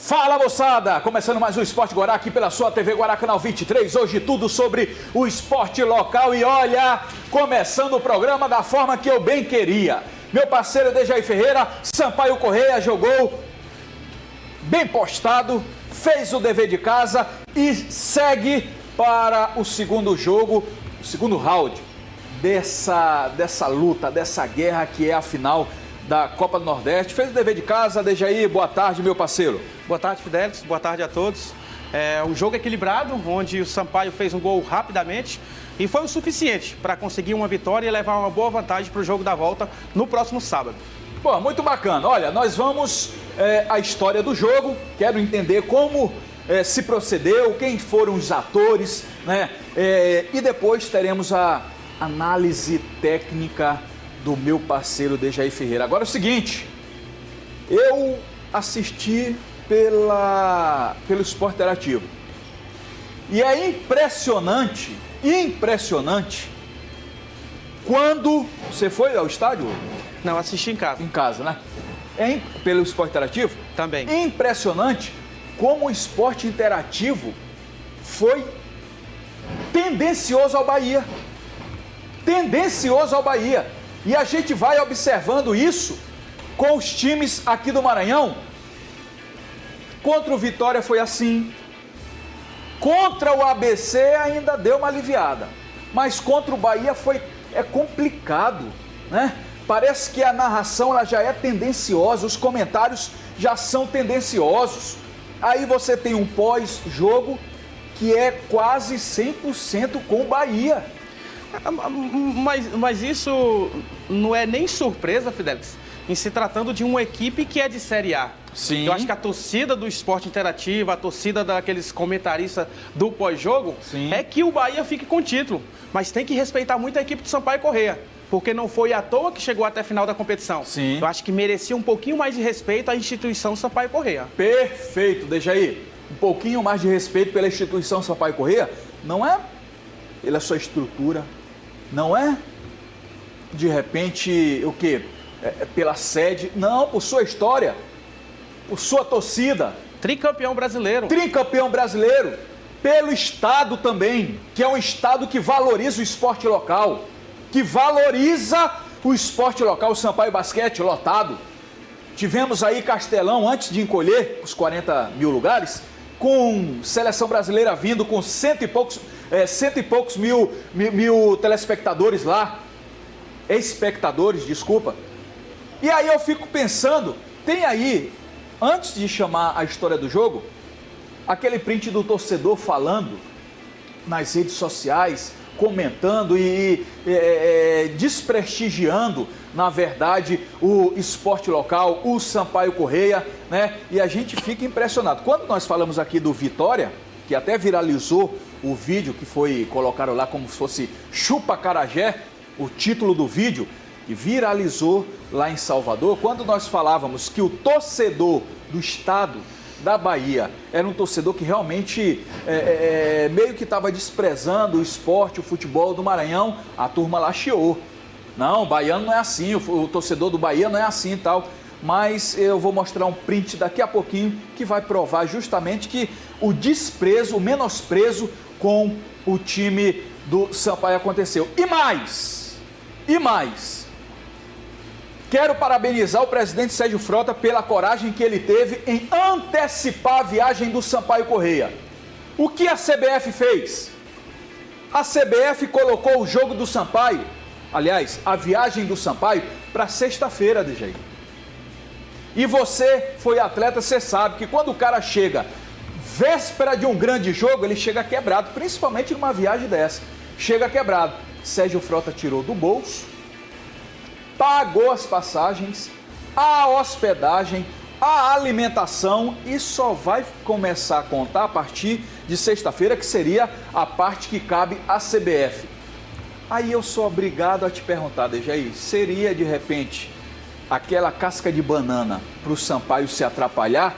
Fala, moçada! Começando mais um Esporte Guará aqui pela sua TV Guará Canal 23. Hoje tudo sobre o esporte local e olha, começando o programa da forma que eu bem queria. Meu parceiro Dejaí Ferreira, Sampaio Correia jogou bem postado, fez o dever de casa e segue para o segundo jogo, o segundo round dessa luta, dessa guerra que é a final da Copa do Nordeste. Fez o dever de casa, Dejaí, boa tarde, meu parceiro. Boa tarde, Fidelix, boa tarde a todos. Um jogo equilibrado, onde o Sampaio fez um gol rapidamente e foi o suficiente para conseguir uma vitória e levar uma boa vantagem para o jogo da volta no próximo sábado. Bom, muito bacana. Olha, nós vamos a história do jogo, quero entender como se procedeu, quem foram os atores, né? E depois teremos a análise técnica do meu parceiro Dejaí Ferreira. Agora é o seguinte, eu assisti pelo Esporte Interativo e é impressionante quando você foi ao estádio? Não, assisti em casa. Em casa, né? Pelo Esporte Interativo? Também. Impressionante como o Esporte Interativo foi tendencioso ao Bahia. Tendencioso ao Bahia. E a gente vai observando isso com os times aqui do Maranhão. Contra o Vitória foi assim. Contra o ABC ainda deu uma aliviada. Mas contra o Bahia é complicado, né? Parece que a narração ela já é tendenciosa, os comentários já são tendenciosos. Aí você tem um pós-jogo que é quase 100% com o Bahia. Mas isso não é nem surpresa, Fidelix, em se tratando de uma equipe que é de Série A. Sim. Eu acho que a torcida do Esporte Interativo, a torcida daqueles comentaristas do pós-jogo, é que o Bahia fique com o título. Mas tem que respeitar muito a equipe do Sampaio Correia, porque não foi à toa que chegou até a final da competição. Sim. Eu acho que merecia um pouquinho mais de respeito à instituição Sampaio Correia. Perfeito, Dejaí. Um pouquinho mais de respeito pela instituição Sampaio Correia, não é pela sua estrutura, não é de repente o quê? Pela sede, não, por sua história, por sua torcida. Tricampeão brasileiro. Tricampeão brasileiro, pelo estado também, que é um estado que valoriza o esporte local, que valoriza o esporte local, o Sampaio Basquete lotado. Tivemos aí Castelão, antes de encolher os 40 mil lugares, com seleção brasileira vindo com cento e poucos mil telespectadores lá, espectadores, desculpa. E aí eu fico pensando, tem aí, antes de chamar a história do jogo, aquele print do torcedor falando nas redes sociais, comentando e desprestigiando, na verdade, o esporte local, o Sampaio Correia, né? E a gente fica impressionado. Quando nós falamos aqui do Vitória, que até viralizou o vídeo que foi colocado lá como se fosse Chupa Acarajé, o título do vídeo, que viralizou lá em Salvador, quando nós falávamos que o torcedor do estado da Bahia era um torcedor que realmente meio que estava desprezando o esporte, o futebol do Maranhão, a turma lá chiou. Não, o baiano não é assim, o torcedor do Bahia não é assim e tal. Mas eu vou mostrar um print daqui a pouquinho que vai provar justamente que o desprezo, o menosprezo com o time do Sampaio aconteceu. E mais, quero parabenizar o presidente Sérgio Frota pela coragem que ele teve em antecipar a viagem do Sampaio Correia. O que a CBF fez? A CBF colocou o jogo do Sampaio, aliás, a viagem do Sampaio, para sexta-feira, Dejaí. E você foi atleta, você sabe que quando o cara chega véspera de um grande jogo, ele chega quebrado, principalmente numa viagem dessa. Chega quebrado. Sérgio Frota tirou do bolso, pagou as passagens, a hospedagem, a alimentação e só vai começar a contar a partir de sexta-feira, que seria a parte que cabe à CBF. Aí eu sou obrigado a te perguntar, Dejaí, seria de repente aquela casca de banana para o Sampaio se atrapalhar?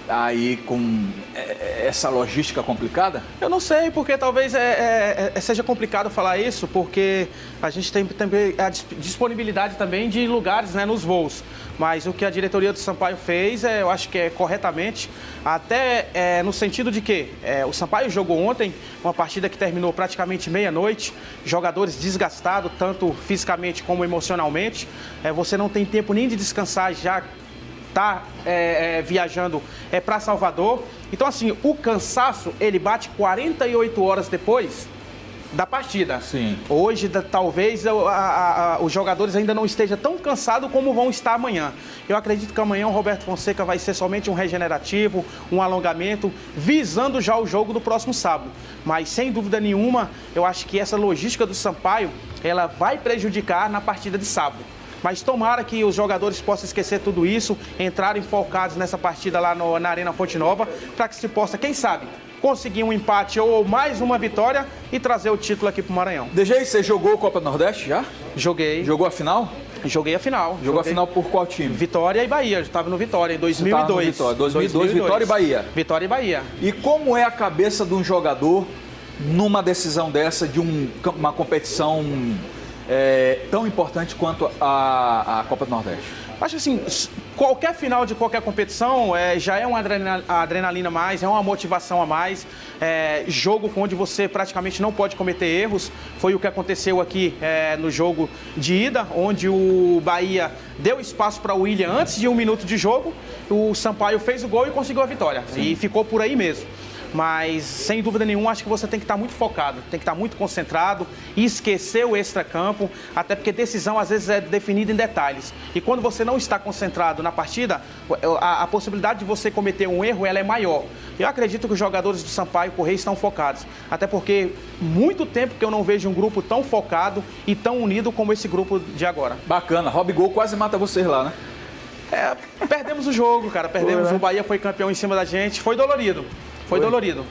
aí com essa logística complicada? Eu não sei, porque talvez seja complicado falar isso, porque a gente tem também a disponibilidade também de lugares, né, nos voos. Mas o que a diretoria do Sampaio fez, eu acho que é corretamente, até no sentido de que o Sampaio jogou ontem uma partida que terminou praticamente meia-noite, jogadores desgastados, tanto fisicamente como emocionalmente. Você não tem tempo nem de descansar, já está viajando para Salvador. Então, assim, o cansaço, ele bate 48 horas depois da partida. Sim. Hoje, talvez, os jogadores ainda não estejam tão cansados como vão estar amanhã. Eu acredito que amanhã o Roberto Fonseca vai ser somente um regenerativo, um alongamento, visando já o jogo do próximo sábado. Mas, sem dúvida nenhuma, eu acho que essa logística do Sampaio, ela vai prejudicar na partida de sábado. Mas tomara que os jogadores possam esquecer tudo isso, entrarem focados nessa partida lá na Arena Fonte Nova, para que se possa, quem sabe, conseguir um empate ou mais uma vitória e trazer o título aqui para o Maranhão. DJ, você jogou Copa do Nordeste já? Joguei. Jogou a final? Joguei a final. Jogou a final por qual time? Vitória e Bahia. Eu estava no Vitória em 2002. Vitória. 2002, Vitória e Bahia. Vitória e Bahia. E como é a cabeça de um jogador numa decisão dessa, de uma competição tão importante quanto a Copa do Nordeste? Acho que assim, qualquer final de qualquer competição já é uma adrenalina a mais, é uma motivação a mais. Jogo onde você praticamente não pode cometer erros. Foi o que aconteceu aqui no jogo de ida, onde o Bahia deu espaço para o William antes de 1 minuto de jogo. O Sampaio fez o gol e conseguiu a vitória. Sim. E ficou por aí mesmo. Mas, sem dúvida nenhuma, acho que você tem que estar muito focado, tem que estar muito concentrado e esquecer o extracampo, até porque decisão, às vezes, é definida em detalhes. E quando você não está concentrado na partida, a possibilidade de você cometer um erro, ela é maior. Eu acredito que os jogadores do Sampaio Correia estão focados, até porque muito tempo que eu não vejo um grupo tão focado e tão unido como esse grupo de agora. Bacana, Robigol quase mata vocês lá, né? Perdemos o jogo, cara, perdemos. O Bahia foi campeão em cima da gente, foi dolorido. Foi dolorido.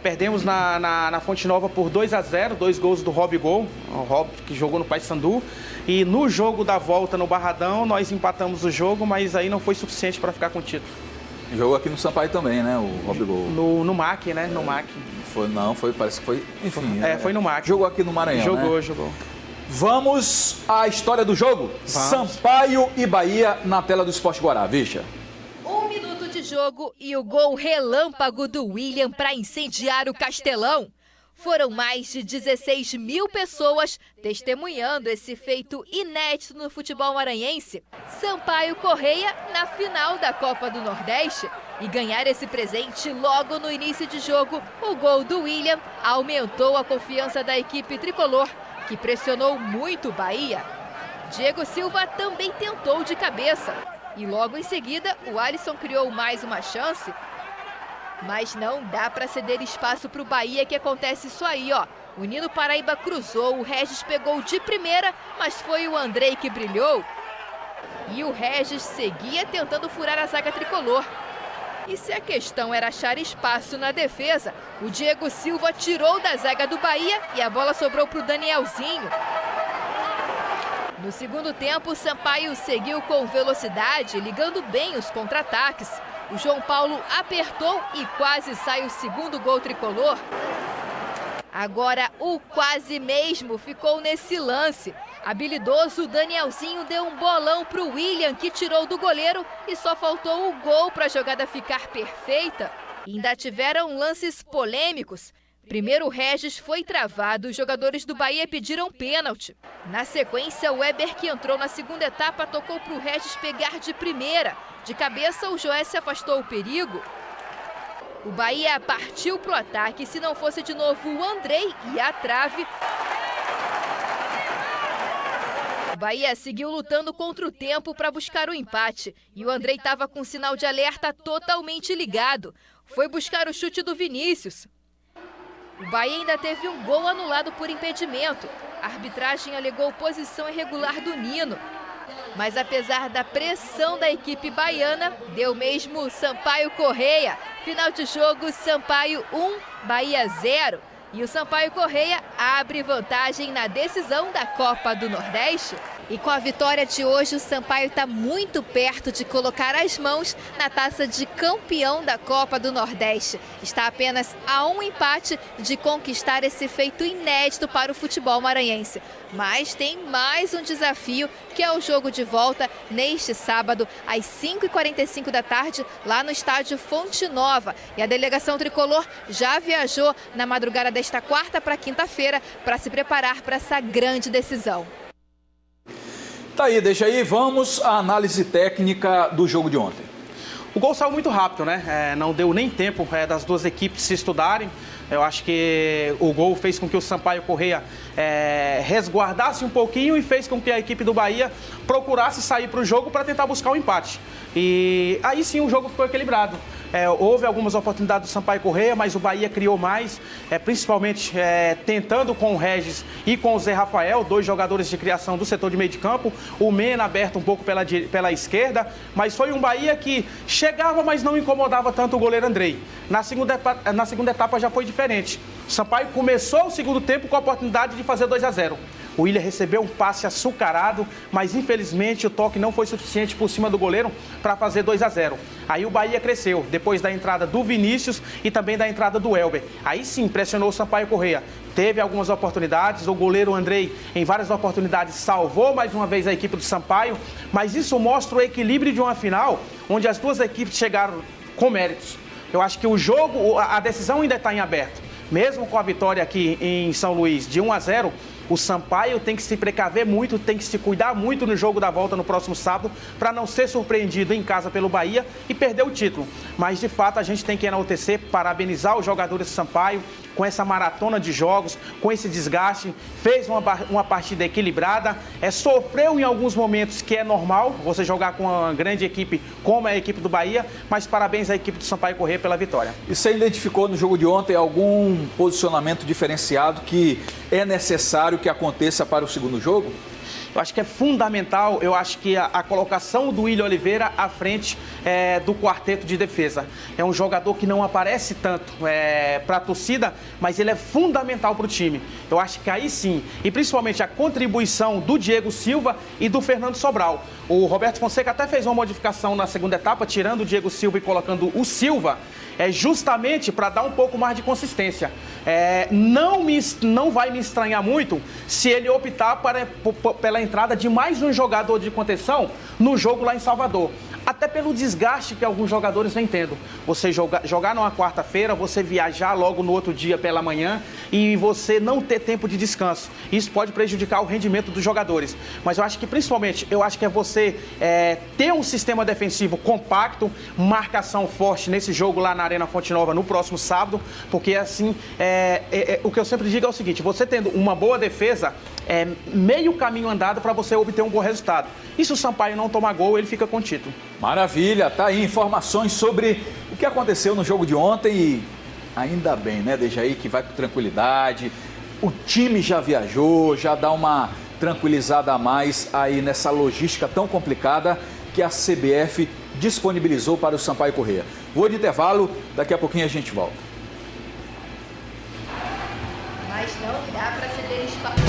Perdemos na Fonte Nova por 2-0, 2 gols do Robigol, o Rob que jogou no Paysandu. E no jogo da volta no Barradão, nós empatamos o jogo, mas aí não foi suficiente para ficar com o título. Jogou aqui no Sampaio também, né, o Robigol? No MAC, né, no MAC. Parece que foi, enfim. Foi no MAC. Jogou aqui no Maranhão, Jogou. Vamos à história do jogo? Vamos. Sampaio e Bahia na tela do Esporte Guará, Vicha. Jogo e o gol relâmpago do William para incendiar o Castelão. Foram mais de 16 mil pessoas testemunhando esse feito inédito no futebol maranhense. Sampaio Correia na final da Copa do Nordeste. E ganhar esse presente logo no início de jogo, o gol do William aumentou a confiança da equipe tricolor, que pressionou muito o Bahia. Diego Silva também tentou de cabeça. E logo em seguida, o Alisson criou mais uma chance. Mas não dá para ceder espaço para o Bahia, que acontece isso aí, ó. O Nino Paraíba cruzou, o Regis pegou de primeira, mas foi o Andrei que brilhou. E o Regis seguia tentando furar a zaga tricolor. E se a questão era achar espaço na defesa, o Diego Silva tirou da zaga do Bahia e a bola sobrou para o Danielzinho. No segundo tempo, o Sampaio seguiu com velocidade, ligando bem os contra-ataques. O João Paulo apertou e quase sai o segundo gol tricolor. Agora, o quase mesmo ficou nesse lance. Habilidoso, o Danielzinho deu um bolão para o William, que tirou do goleiro e só faltou o gol para a jogada ficar perfeita. Ainda tiveram lances polêmicos. Primeiro, o Regis foi travado, os jogadores do Bahia pediram pênalti. Na sequência, o Weber, que entrou na segunda etapa, tocou para o Regis pegar de primeira. De cabeça, o Joé se afastou o perigo. O Bahia partiu para o ataque, se não fosse de novo o Andrei e a trave. O Bahia seguiu lutando contra o tempo para buscar o empate. E o Andrei estava com sinal de alerta totalmente ligado. Foi buscar o chute do Vinícius. O Bahia ainda teve um gol anulado por impedimento. A arbitragem alegou posição irregular do Nino. Mas apesar da pressão da equipe baiana, deu mesmo Sampaio Correia. Final de jogo, Sampaio 1, Bahia 0. E o Sampaio Correia abre vantagem na decisão da Copa do Nordeste. E com a vitória de hoje, o Sampaio está muito perto de colocar as mãos na taça de campeão da Copa do Nordeste. Está apenas a um empate de conquistar esse feito inédito para o futebol maranhense. Mas tem mais um desafio, que é o jogo de volta neste sábado, às 5h45 da tarde, lá no estádio Fonte Nova. E a delegação tricolor já viajou na madrugada desta quarta para quinta-feira para se preparar para essa grande decisão. Tá aí, deixa aí, vamos à análise técnica do jogo de ontem. O gol saiu muito rápido, né? Não deu nem tempo das duas equipes se estudarem. Eu acho que o gol fez com que o Sampaio Corrêa resguardasse um pouquinho e fez com que a equipe do Bahia procurasse sair para o jogo para tentar buscar o empate. E aí sim o jogo ficou equilibrado. Houve algumas oportunidades do Sampaio Corrêa, mas o Bahia criou mais, principalmente tentando com o Regis e com o Zé Rafael, dois jogadores de criação do setor de meio de campo. O Mena aberto um pouco pela esquerda, mas foi um Bahia que chegava, mas não incomodava tanto o goleiro Andrei. Na segunda etapa já foi diferente. O Sampaio começou o segundo tempo com a oportunidade de fazer 2-0. O Willian recebeu um passe açucarado, mas infelizmente o toque não foi suficiente por cima do goleiro para fazer 2-0. Aí o Bahia cresceu, depois da entrada do Vinícius e também da entrada do Elber. Aí sim pressionou o Sampaio Corrêa. Teve algumas oportunidades, o goleiro Andrei em várias oportunidades salvou mais uma vez a equipe do Sampaio, mas isso mostra o equilíbrio de uma final onde as duas equipes chegaram com méritos. Eu acho que o jogo, a decisão ainda está em aberto. Mesmo com a vitória aqui em São Luís de 1-0, o Sampaio tem que se precaver muito, tem que se cuidar muito no jogo da volta no próximo sábado para não ser surpreendido em casa pelo Bahia e perder o título. Mas, de fato, a gente tem que enaltecer, parabenizar os jogadores do Sampaio com essa maratona de jogos, com esse desgaste, fez uma partida equilibrada, sofreu em alguns momentos, que é normal você jogar com uma grande equipe como a equipe do Bahia, mas parabéns à equipe do Sampaio Corrêa pela vitória. E você identificou no jogo de ontem algum posicionamento diferenciado que é necessário que aconteça para o segundo jogo? Eu acho que é fundamental, eu acho que a colocação do Willian Oliveira à frente do quarteto de defesa. É um jogador que não aparece tanto para a torcida, mas ele é fundamental para o time. Eu acho que aí sim, e principalmente a contribuição do Diego Silva e do Fernando Sobral. O Roberto Fonseca até fez uma modificação na segunda etapa, tirando o Diego Silva e colocando o Silva, justamente para dar um pouco mais de consistência. Não vai me estranhar muito se ele optar pela entrada de mais um jogador de contenção no jogo lá em Salvador. Até pelo desgaste que alguns jogadores vêm tendo. Você jogar numa quarta-feira, você viajar logo no outro dia pela manhã e você não ter tempo de descanso. Isso pode prejudicar o rendimento dos jogadores. Mas eu acho que principalmente, é você ter um sistema defensivo compacto, marcação forte nesse jogo lá na Arena Fonte Nova no próximo sábado, porque assim, o que eu sempre digo é o seguinte, você tendo uma boa defesa, meio caminho andado para você obter um bom resultado. E se o Sampaio não tomar gol, ele fica com o título. Maravilha, tá aí informações sobre o que aconteceu no jogo de ontem e ainda bem, né, Dejaí, que vai com tranquilidade, o time já viajou, já dá uma tranquilizada a mais aí nessa logística tão complicada que a CBF disponibilizou para o Sampaio Corrêa. Vou de intervalo, daqui a pouquinho a gente volta. Mas não dá para ceder espaço.